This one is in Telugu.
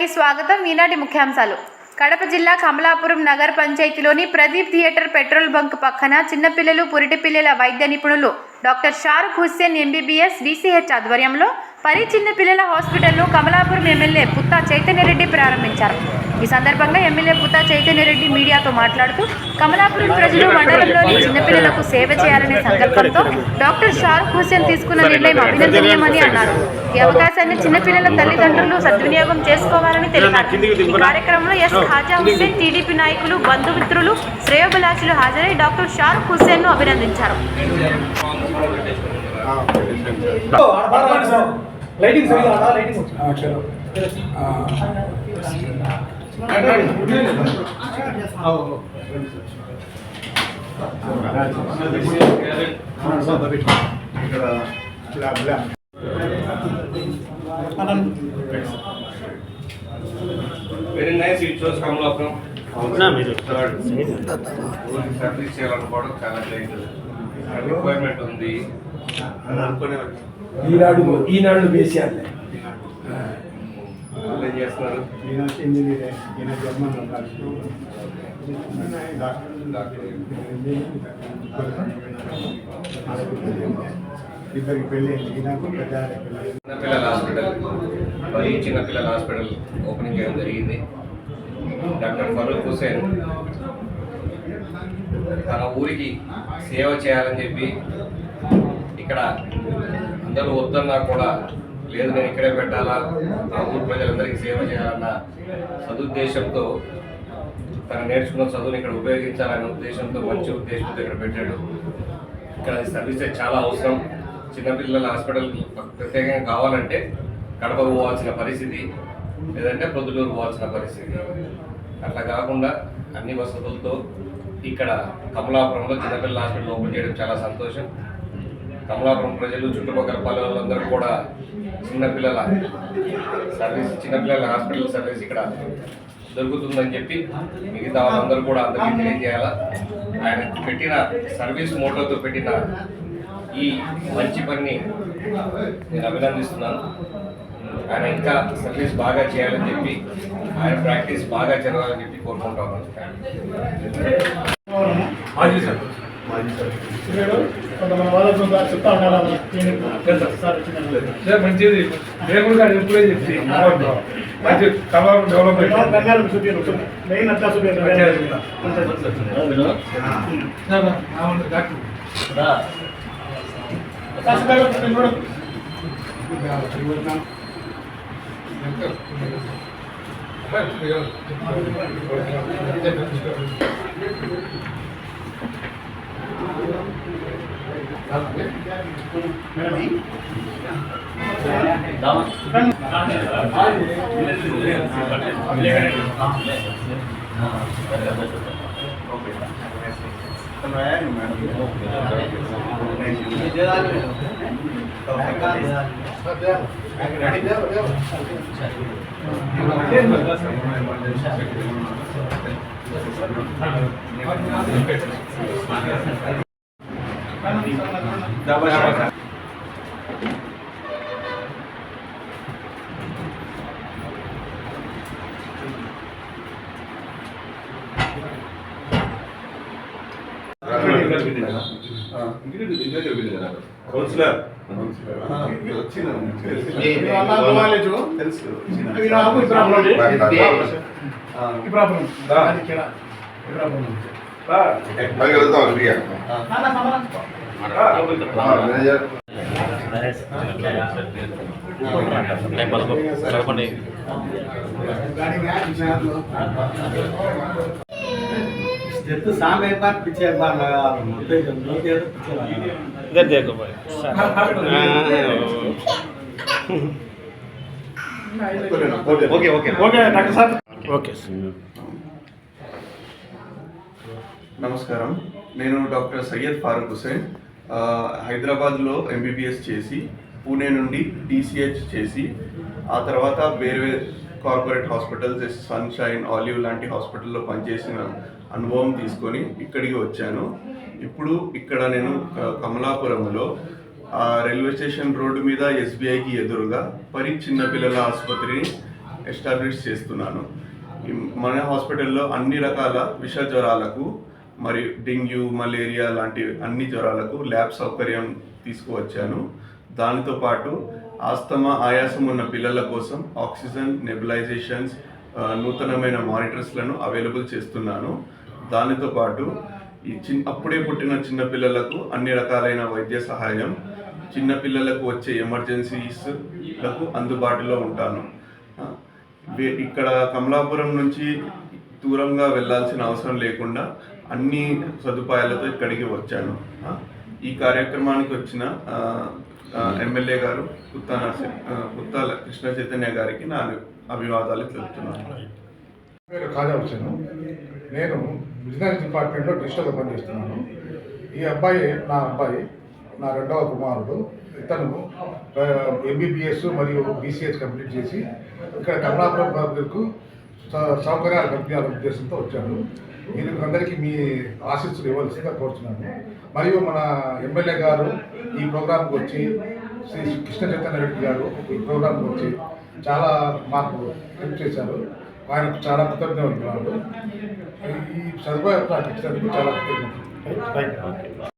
వార్తలకి స్వాగతం. ఈనాటి ముఖ్యాంశాలు. కడప జిల్లా కమలాపురం నగర పంచాయతీలోని ప్రదీప్ థియేటర్ పెట్రోల్ బంక్ పక్కన చిన్నపిల్లలు పురిటి పిల్లల వైద్య నిపుణులు doctor Shahrukh Hussain MBBS DCH ఆధ్వర్యంలో పరి చిన్న పిల్లల హాస్పిటల్ను కమలాపురం ఎమ్మెల్యే పుత్తా చైతన్యరెడ్డి ప్రారంభించారు. ఈ సందర్భంగా ఎమ్మెల్యే పుత్తా చైతన్యరెడ్డి మీడియాతో మాట్లాడుతూ కమలాపురం ప్రజలు మండలంలోని చిన్నపిల్లలకు సేవ చేయాలనే సంకల్పంతో డాక్టర్ షారుఖ్ హుస్సేన్ తీసుకున్న నిర్ణయం అభినందనీయమని అన్నారు. ఈ అవకాశాన్ని చిన్నపిల్లల తల్లిదండ్రులు సద్వినియోగం చేసుకోవాలని తెలిపారు. ఈ కార్యక్రమంలో ఎస్ ఖాజా హుస్సేన్, టీడీపీ నాయకులు, బంధుమిత్రులు, శ్రేయోభిలాషులు హాజరై డాక్టర్ షారుఖ్ హుస్సేన్ ను అభినందించారు. లైటింగ్ సరిగా ఆడా లైటింగ్ చలో very nice. It shows Kamalapuram service చేయాలనుకోవడం చాలా గ్రేట్. రిక్వైర్మెంట్ ఉంది అనుకునే ఈనాడు వేసేయాలి. ఏం చేస్తున్నారు? చిన్నపిల్లల హాస్పిటల్ చిన్నపిల్లల హాస్పిటల్ ఓపెనింగ్ చేయడం జరిగింది. డాక్టర్ ఫరూక్ హుస్సేన్ తన ఊరికి సేవ చేయాలని చెప్పి ఇక్కడ అందరూ వద్దన్నా కూడా లేదు నేను ఇక్కడే పెట్టాలా, ఆ ఊరు ప్రజలందరికీ సేవ చేయాలన్న సదుద్దేశంతో తను నేర్చుకున్న చదువుని ఇక్కడ ఉపయోగించాలనే ఉద్దేశంతో, మంచి ఉద్దేశంతో ఇక్కడ పెట్టాడు. ఇక్కడ సర్వీసెస్ చాలా అవసరం. చిన్నపిల్లల హాస్పిటల్ ప్రత్యేకంగా కావాలంటే కడప పోవాల్సిన పరిస్థితి, లేదంటే ప్రొద్దుటూరు పోవాల్సిన పరిస్థితి. అట్లా కాకుండా అన్ని వసతులతో ఇక్కడ కమలాపురంలో చిన్నపిల్లల హాస్పిటల్ ఓపెన్ చేయడం చాలా సంతోషం. కమలాపురం ప్రజలు, చుట్టుపక్కల పల్లెలందరూ కూడా చిన్నపిల్లల హాస్పిటల్ సర్వీస్ ఇక్కడ దొరుకుతుందని చెప్పి మిగతా వాళ్ళందరూ కూడా అందరికీ తెలియజేయాలా. ఆయన పెట్టిన సర్వీస్ మోటోతో పెట్టిన ఈ మంచి పనిని నేను అభినందిస్తున్నాను. ఆయన ఇంకా సర్వీస్ బాగా చేయాలని చెప్పి, ఆయన ప్రాక్టీస్ బాగా జరగాలని చెప్పి కోరుకుంటా ఉన్నాను. కొంతమంది వాళ్ళకు చెప్తా ఉండాలి. మంచిది దేవుడు గారు ఎప్పుడే చెప్పి మంచి కలర్ డెవలప్మెంట్ మెయిన్ అంతా तो शाम एक बार पीछे एक बार लगा इधर देखो भाई। ओके ओके ओके डॉक्टर साहब ओके। నమస్కారం, నేను డాక్టర్ సయ్యద్ ఫారూక్ హుస్సేన్. హైదరాబాద్లో ఎంబీబీఎస్ చేసి, పూణే నుండి డీసీహెచ్ చేసి, ఆ తర్వాత వేరే కార్పొరేట్ హాస్పిటల్స్, సన్షైన్, ఆలివ్ లాంటి హాస్పిటల్లో పనిచేసిన అనుభవం తీసుకొని ఇక్కడికి వచ్చాను. ఇప్పుడు ఇక్కడ నేను కమలాపురంలో రైల్వే స్టేషన్ రోడ్డు మీద ఎస్బీఐకి ఎదురుగా పరి చిన్నపిల్లల ఆసుపత్రిని ఎస్టాబ్లిష్ చేస్తున్నాను. మన హాస్పిటల్లో అన్ని రకాల విష జ్వరాలకు మరియు డెంగ్యూ, మలేరియా లాంటి అన్ని జ్వరాలకు ల్యాబ్ సౌకర్యం తీసుకువచ్చాను. దానితో పాటు ఆస్తమా, ఆయాసం ఉన్న పిల్లల కోసం ఆక్సిజన్, నెబులైజేషన్స్, నూతనమైన మానిటర్స్లను అవైలబుల్ చేస్తున్నాను. దానితో పాటు ఈ అప్పుడే పుట్టిన చిన్నపిల్లలకు అన్ని రకాలైన వైద్య సహాయం, చిన్నపిల్లలకు వచ్చే ఎమర్జెన్సీస్లకు అందుబాటులో ఉంటాను. ఇక్కడ కమలాపురం నుంచి దూరంగా వెళ్ళాల్సిన అవసరం లేకుండా అన్ని సదుపాయాలతో ఇక్కడికి వచ్చాను. ఈ కార్యక్రమానికి వచ్చిన ఎమ్మెల్యే గారు కుత్తా కృష్ణ చైతన్య గారికి నా అభివాదాలు తెలుపుతున్నాను. పేరు ఖాజా హుస్సేన్. నేను బిజినెస్ డిపార్ట్మెంట్లో డిజిటల్గా పనిచేస్తున్నాను. ఈ అబ్బాయి నా రెండవ కుమారుడు. ఇతను ఎంబీబీఎస్ మరియు బీసీహెచ్ కంప్లీట్ చేసి ఇక్కడ కమలాపురం పబ్లిక్కు సౌకర్యాలు కల్పించాలనే ఉద్దేశంతో వచ్చాను. మీరు అందరికీ మీ ఆశీస్సులు ఇవ్వాల్సిందిగా కోరుతున్నాను. మరియు మన ఎమ్మెల్యే గారు ఈ ప్రోగ్రాంకి వచ్చి, శ్రీ కృష్ణ చైతన్య రెడ్డి గారు ఈ ప్రోగ్రాంకి వచ్చి చాలా మాకు హెల్ప్ చేశారు. ఆయనకు చాలా కృతజ్ఞతలు. ఈ సదుపాయం నాకు ఇచ్చినందుకు చాలా కృతజ్ఞతలు.